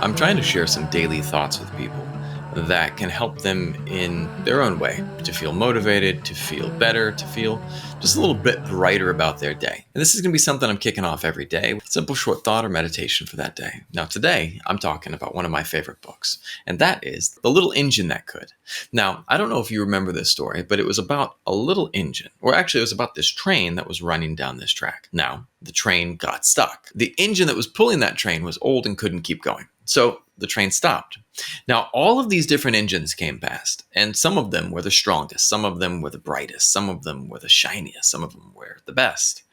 I'm trying to share some daily thoughts with people that can help them in their own way to feel motivated, to feel better, to feel just a little bit brighter about their day. And this is going to be something I'm kicking off every day with a simple short thought or meditation for that day. Now, today, I'm talking about one of my favorite books, and that is The Little Engine That Could. Now, I don't know if you remember this story, but it was about a little engine, or actually, it was about this train that was running down this track. Now, the train got stuck. The engine that was pulling that train was old and couldn't keep going. So the train stopped. Now, all of these different engines came past, and some of them were the strongest, some of them were the brightest, some of them were the shiniest, some of them were the best.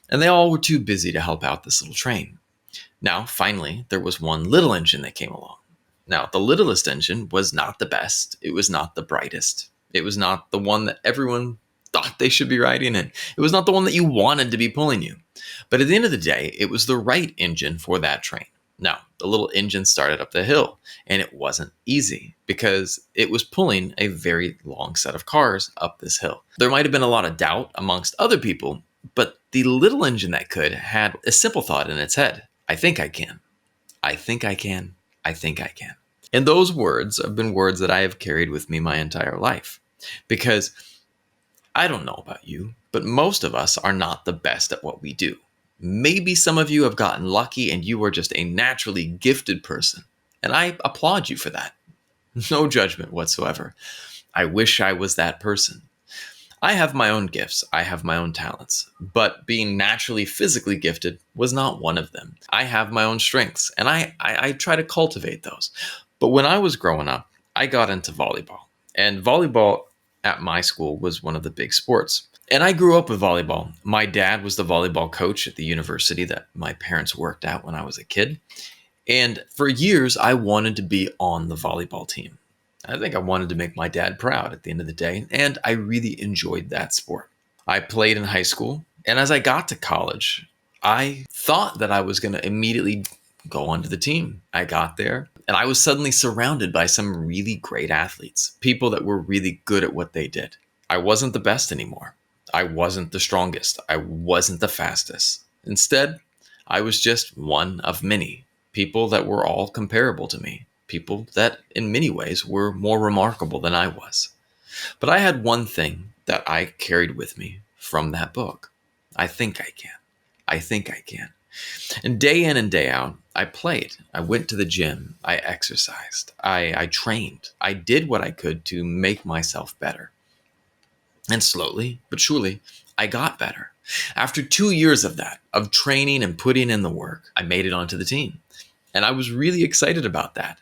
And they all were too busy to help out this little train. Now, finally, there was one little engine that came along. Now, the littlest engine was not the best. It was not the brightest. It was not the one that everyone thought they should be riding in. It was not the one that you wanted to be pulling you. But at the end of the day, it was the right engine for that train. Now, the little engine started up the hill, and it wasn't easy because it was pulling a very long set of cars up this hill. There might have been a lot of doubt amongst other people, but the little engine that could had a simple thought in its head. I think I can. I think I can. I think I can. And those words have been words that I have carried with me my entire life because I don't know about you, but most of us are not the best at what we do. Maybe some of you have gotten lucky and you are just a naturally gifted person. And I applaud you for that. No judgment whatsoever. I wish I was that person. I have my own gifts. I have my own talents. But being naturally physically gifted was not one of them. I have my own strengths and I try to cultivate those. But when I was growing up, I got into volleyball. And volleyball at my school was one of the big sports. And I grew up with volleyball. My dad was the volleyball coach at the university that my parents worked at when I was a kid. And for years, I wanted to be on the volleyball team. I think I wanted to make my dad proud at the end of the day, and I really enjoyed that sport. I played in high school, and as I got to college, I thought that I was going to immediately go onto the team. I got there, and I was suddenly surrounded by some really great athletes, people that were really good at what they did. I wasn't the best anymore. I wasn't the strongest. I wasn't the fastest. Instead, I was just one of many people that were all comparable to me, people that in many ways were more remarkable than I was. But I had one thing that I carried with me from that book. I think I can. I think I can. And day in and day out, I played. I went to the gym. I exercised. I trained. I did what I could to make myself better. And slowly, but surely, I got better. After 2 years of that, of training and putting in the work, I made it onto the team. And I was really excited about that.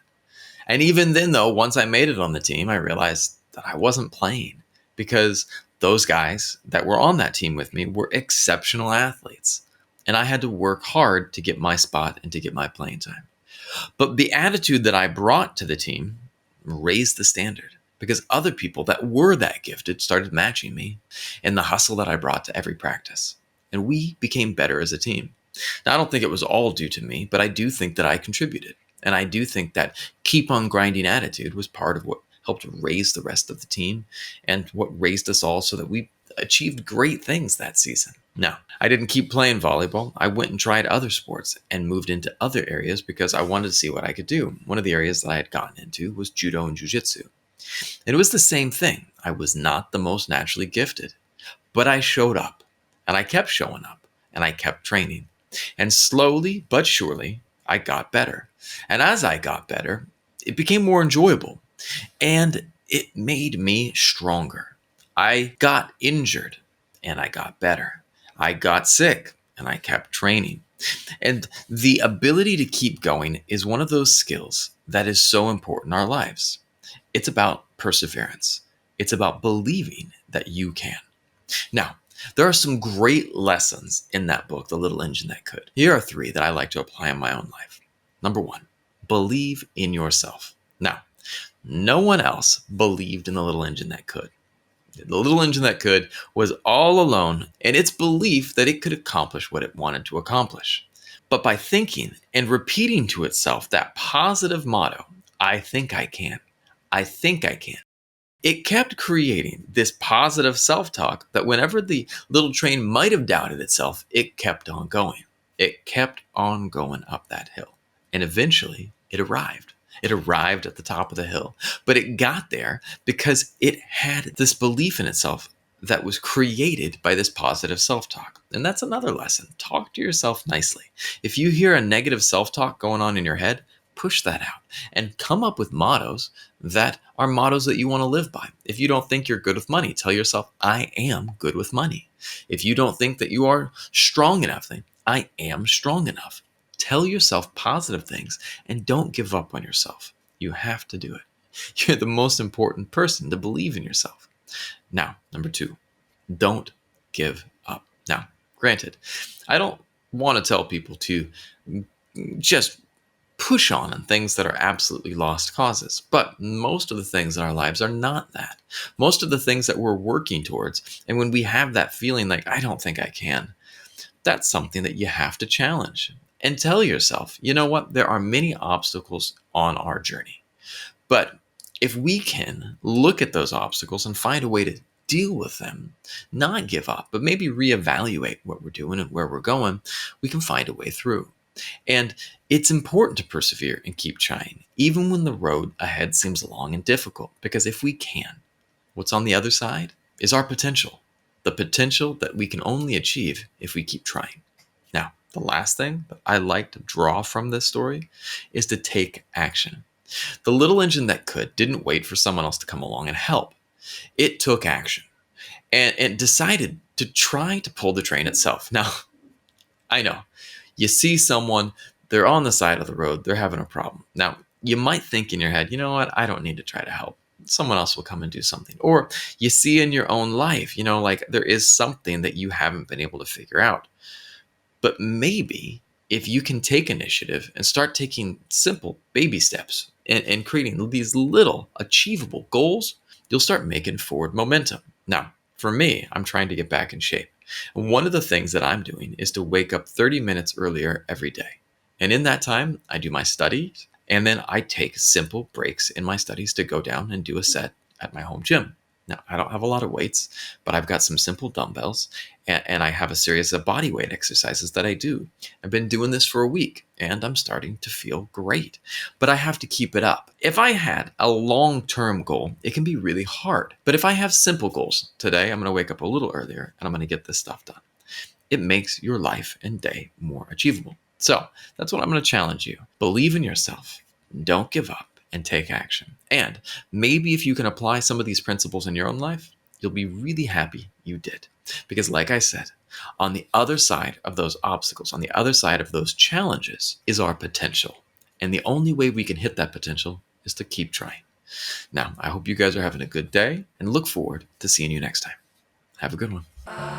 And even then, though, once I made it on the team, I realized that I wasn't playing because those guys that were on that team with me were exceptional athletes. And I had to work hard to get my spot and to get my playing time. But the attitude that I brought to the team raised the standard, because other people that were that gifted started matching me in the hustle that I brought to every practice. And we became better as a team. Now, I don't think it was all due to me, but I do think that I contributed. And I do think that keep on grinding attitude was part of what helped raise the rest of the team and what raised us all so that we achieved great things that season. Now, I didn't keep playing volleyball. I went and tried other sports and moved into other areas because I wanted to see what I could do. One of the areas that I had gotten into was judo and jujitsu. And it was the same thing. I was not the most naturally gifted, but I showed up and I kept showing up and I kept training. And slowly but surely, I got better. And as I got better, it became more enjoyable and it made me stronger. I got injured and I got better. I got sick and I kept training. And the ability to keep going is one of those skills that is so important in our lives. It's about perseverance. It's about believing that you can. Now, there are some great lessons in that book, The Little Engine That Could. Here are 3 that I like to apply in my own life. Number 1, believe in yourself. Now, no one else believed in the little engine that could. The little engine that could was all alone in its belief that it could accomplish what it wanted to accomplish. But by thinking and repeating to itself that positive motto, I think I can, I think I can, it kept creating this positive self-talk that whenever the little train might have doubted itself, it kept on going. It kept on going up that hill. And eventually, It arrived. It arrived at the top of the hill, but it got there because it had this belief in itself that was created by this positive self-talk. And that's another lesson. Talk to yourself nicely. If you hear a negative self-talk going on in your head, push that out and come up with mottos that are mottos that you want to live by. If you don't think you're good with money, tell yourself, I am good with money. If you don't think that you are strong enough, then I am strong enough. Tell yourself positive things and don't give up on yourself. You have to do it. You're the most important person to believe in yourself. Now, number 2, don't give up. Now, granted, I don't want to tell people to just push on things that are absolutely lost causes. But most of the things in our lives are not that. Most of the things that we're working towards, and when we have that feeling like, I don't think I can, that's something that you have to challenge and tell yourself, you know what? There are many obstacles on our journey. But if we can look at those obstacles and find a way to deal with them, not give up, but maybe reevaluate what we're doing and where we're going, we can find a way through. And it's important to persevere and keep trying, even when the road ahead seems long and difficult, because if we can, what's on the other side is our potential, the potential that we can only achieve if we keep trying. Now, the last thing that I like to draw from this story is to take action. The little engine that could didn't wait for someone else to come along and help. It took action and it decided to try to pull the train itself. Now, I know you see someone, they're on the side of the road, they're having a problem. Now, you might think in your head, you know what, I don't need to try to help. Someone else will come and do something. Or you see in your own life, like there is something that you haven't been able to figure out. But maybe if you can take initiative and start taking simple baby steps and creating these little achievable goals, you'll start making forward momentum. Now, for me, I'm trying to get back in shape. And one of the things that I'm doing is to wake up 30 minutes earlier every day. And in that time, I do my studies, and then I take simple breaks in my studies to go down and do a set at my home gym. Now, I don't have a lot of weights, but I've got some simple dumbbells, and I have a series of body weight exercises that I do. I've been doing this for a week, and I'm starting to feel great. But I have to keep it up. If I had a long-term goal, it can be really hard. But if I have simple goals, today I'm going to wake up a little earlier, and I'm going to get this stuff done. It makes your life and day more achievable. So that's what I'm going to challenge you. Believe in yourself. Don't give up. And take action. And maybe if you can apply some of these principles in your own life, you'll be really happy you did. Because like I said, on the other side of those obstacles, on the other side of those challenges is our potential. And the only way we can hit that potential is to keep trying. Now, I hope you guys are having a good day and look forward to seeing you next time. Have a good one.